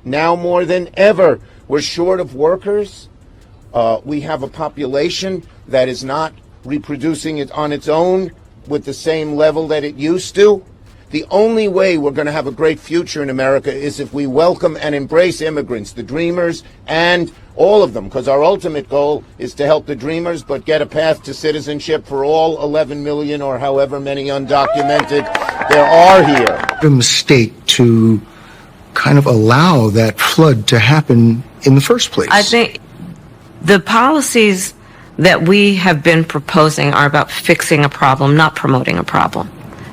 Now more than ever, we're short of workers. We have a population that is not reproducing it on its own with the same level that it used to. The only way we're going to have a great future in America is if we welcome and embrace immigrants, the dreamers, and all of them, because our ultimate goal is to help the dreamers, but get a path to citizenship for all 11 million or however many undocumented there are here. A mistake to kind of allow that flood to happen in the first place. I think the policies that we have been proposing are about fixing a problem, not promoting a problem.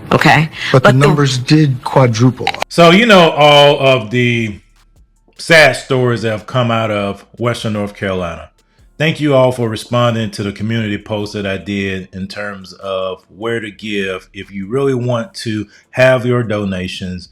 Okay. But the numbers did quadruple. So, you know, all of the sad stories that have come out of Western North Carolina. Thank you all for responding to the community post that I did in terms of where to give if you really want to have your donations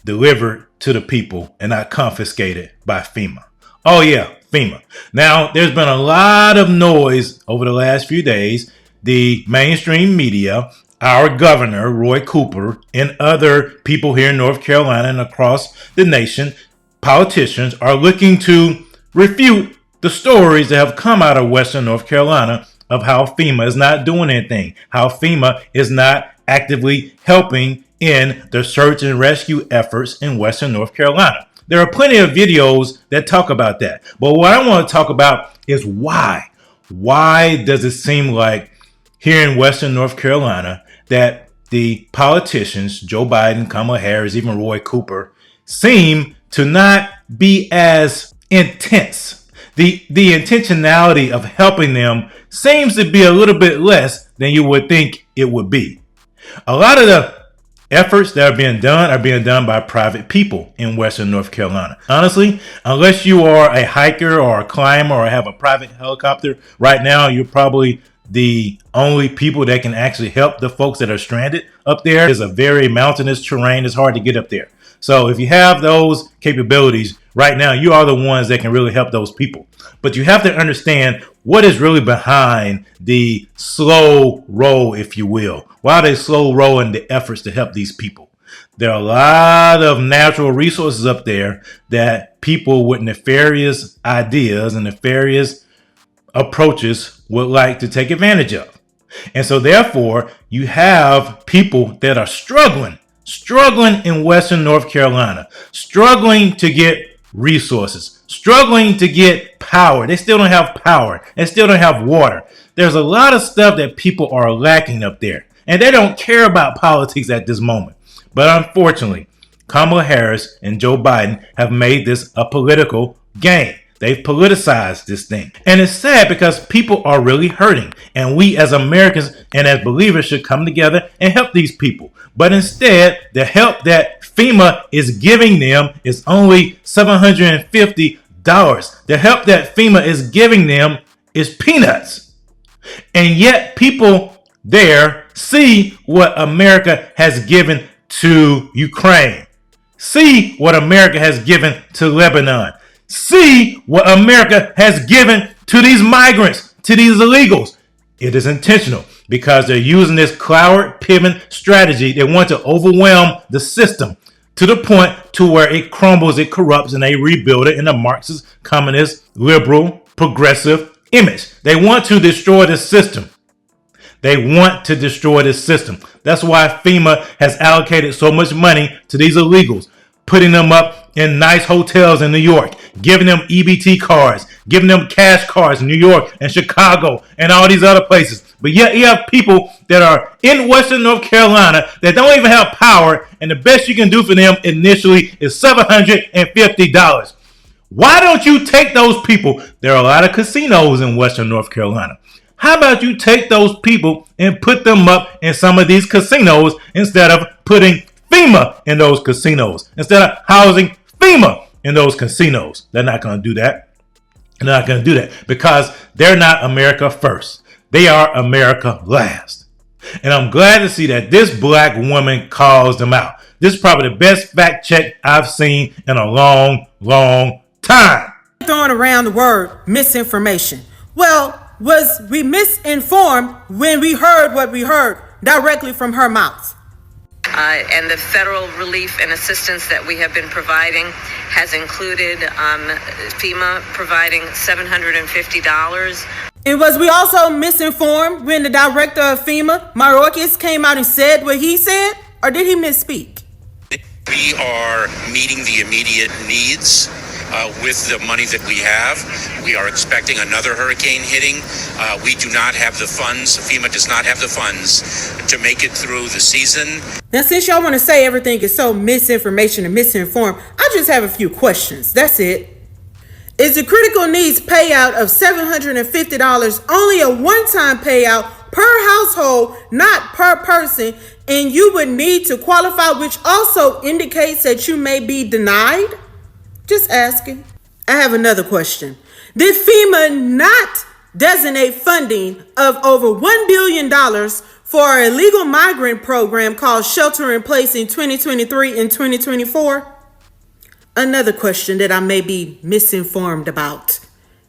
delivered to the people and not confiscated by FEMA. Oh yeah, FEMA. Now, there's been a lot of noise over the last few days. The mainstream media, our governor, Roy Cooper, and other people here in North Carolina and across the nation, politicians, are looking to refute the stories that have come out of Western North Carolina of how FEMA is not doing anything, how FEMA is not actively helping in the search and rescue efforts in Western North Carolina. There are plenty of videos that talk about that. But what I want to talk about is why. Why does it seem like here in Western North Carolina that the politicians, Joe Biden, Kamala Harris, even Roy Cooper, seem to not be as intense? The intentionality of helping them seems to be a little bit less than you would think it would be. A lot of the efforts that are being done by private people in Western North Carolina. Honestly, unless you are a hiker or a climber or have a private helicopter, right now you're probably the only people that can actually help the folks that are stranded up there. It's a very mountainous terrain. It's hard to get up there. So if you have those capabilities right now, you are the ones that can really help those people. But you have to understand what is really behind the slow roll, if you will. Why are they slow rolling the efforts to help these people? There are a lot of natural resources up there that people with nefarious ideas and nefarious approaches would like to take advantage of. And so therefore, you have people that are struggling in Western North Carolina, struggling to get resources, struggling to get power. They still don't have power. They still don't have water. There's a lot of stuff that people are lacking up there, and they don't care about politics at this moment. But unfortunately, Kamala Harris and Joe Biden have made this a political game. They've politicized this thing. And it's sad because people are really hurting. And we as Americans and as believers should come together and help these people. But instead, the help that FEMA is giving them is only $750. The help that FEMA is giving them is peanuts. And yet people there see what America has given to Ukraine. See what America has given to Lebanon. See what America has given to these migrants, to these illegals. It is intentional because they're using this cloud pivot strategy. They want to overwhelm the system to the point to where it crumbles, it corrupts, and they rebuild it in a Marxist, communist, liberal, progressive image. They want to destroy the system. They want to destroy this system. That's why FEMA has allocated so much money to these illegals, putting them up in nice hotels in New York, giving them EBT cards, giving them cash cards in New York and Chicago and all these other places. But yet you have people that are in Western North Carolina that don't even have power, and the best you can do for them initially is $750. Why don't you take those people? There are a lot of casinos in Western North Carolina. How about you take those people and put them up in some of these casinos instead of putting FEMA in those casinos, instead of housing FEMA in those casinos? They're not going to do that. They're not going to do that because they're not America first. They are America last. And I'm glad to see that this black woman calls them out. This is probably the best fact check I've seen in a long, long time. Throwing around the word misinformation. Well, was we misinformed when we heard what we heard directly from her mouth? And the federal relief and assistance that we have been providing has included FEMA providing $750. And was we also misinformed when the director of FEMA, Mayorkas, came out and said what he said? Or did he misspeak? We are meeting the immediate needs with the money that we have. We are expecting another hurricane hitting. We do not have the funds. FEMA does not have the funds to make it through the season. Now, since y'all want to say everything is so misinformation and misinformed, I just have a few questions. That's it. Is the critical needs payout of $750 only a one-time payout per household, not per person, and you would need to qualify, which also indicates that you may be denied? Just asking. I have another question. Did FEMA not designate funding of over $1 billion for a illegal migrant program called Shelter in Place in 2023 and 2024? Another question that I may be misinformed about.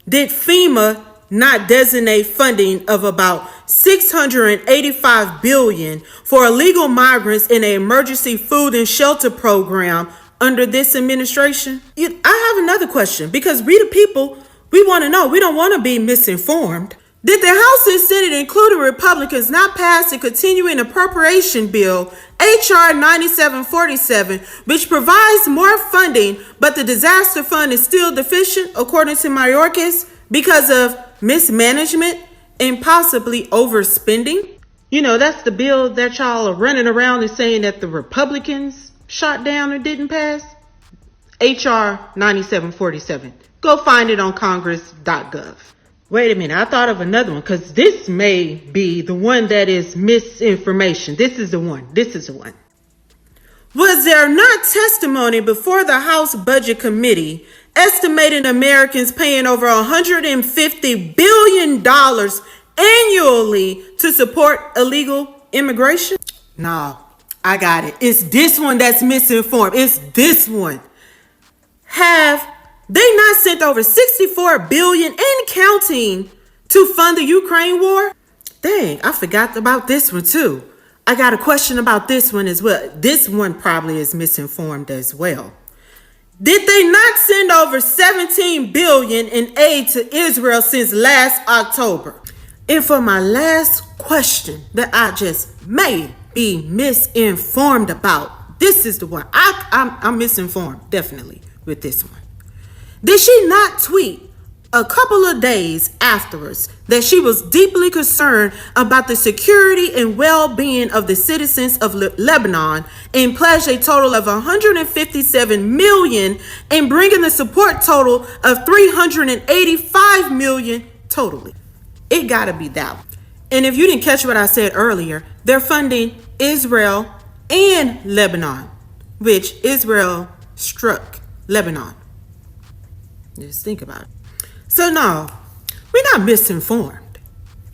Did FEMA not designate funding of about $685 billion for illegal migrants in an emergency food and shelter program under this administration? I have another question, because we the people, we want to know. We don't want to be misinformed. Did the House and Senate, including Republicans, not pass the continuing appropriation bill, H.R. 9747, which provides more funding, but the disaster fund is still deficient, according to Mayorkas, because of mismanagement and possibly overspending? You know, that's the bill that y'all are running around and saying that the Republicans shot down or didn't pass. H.R. 9747. Go find it on congress.gov. Wait a minute, I thought of another one, because this may be the one that is misinformation. This is the one. Was there not testimony before the House Budget Committee estimating Americans paying over $150 billion annually to support illegal immigration? No, I got it. It's this one that's misinformed. It's this one. Have they not sent over $64 billion and counting to fund the Ukraine war? Dang, I forgot about this one too. I got a question about this one as well. This one probably is misinformed as well. Did they not send over $17 billion in aid to Israel since last October? And for my last question that I just may be misinformed about, this is the one. I'm misinformed, definitely, with this one. Did she not tweet a couple of days afterwards that she was deeply concerned about the security and well-being of the citizens of Lebanon and pledged a total of $157 million and bringing the support total of $385 million totally? It gotta be that one. And if you didn't catch what I said earlier, they're funding Israel and Lebanon, which Israel struck Lebanon. Just think about it. So no, we're not misinformed.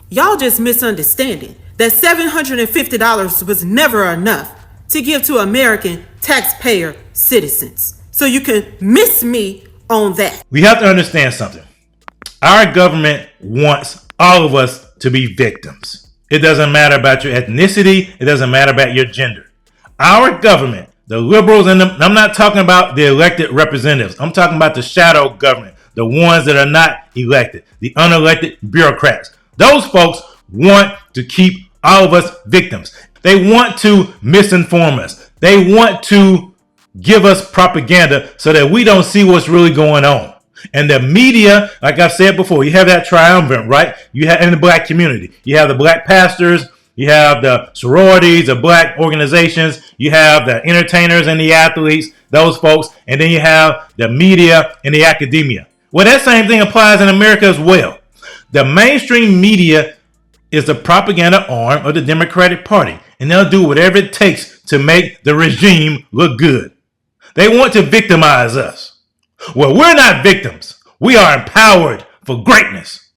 Y'all just misunderstanding that $750 was never enough to give to American taxpayer citizens. So you can miss me on that. We have to understand something. Our government wants all of us to be victims. It doesn't matter about your ethnicity. It doesn't matter about your gender. Our government, the liberals, and I'm not talking about the elected representatives. I'm talking about the shadow government, the ones that are not elected, the unelected bureaucrats. Those folks want to keep all of us victims. They want to misinform us. They want to give us propaganda so that we don't see what's really going on. And the media, like I've said before, you have that triumvirate, right? You have in the black community, you have the black pastors, you have the sororities, the black organizations, you have the entertainers and the athletes, those folks, and then you have the media and the academia. Well, that same thing applies in America as well. The mainstream media is the propaganda arm of the Democratic Party, and they'll do whatever it takes to make the regime look good. They want to victimize us. Well, we're not victims. We are empowered for greatness.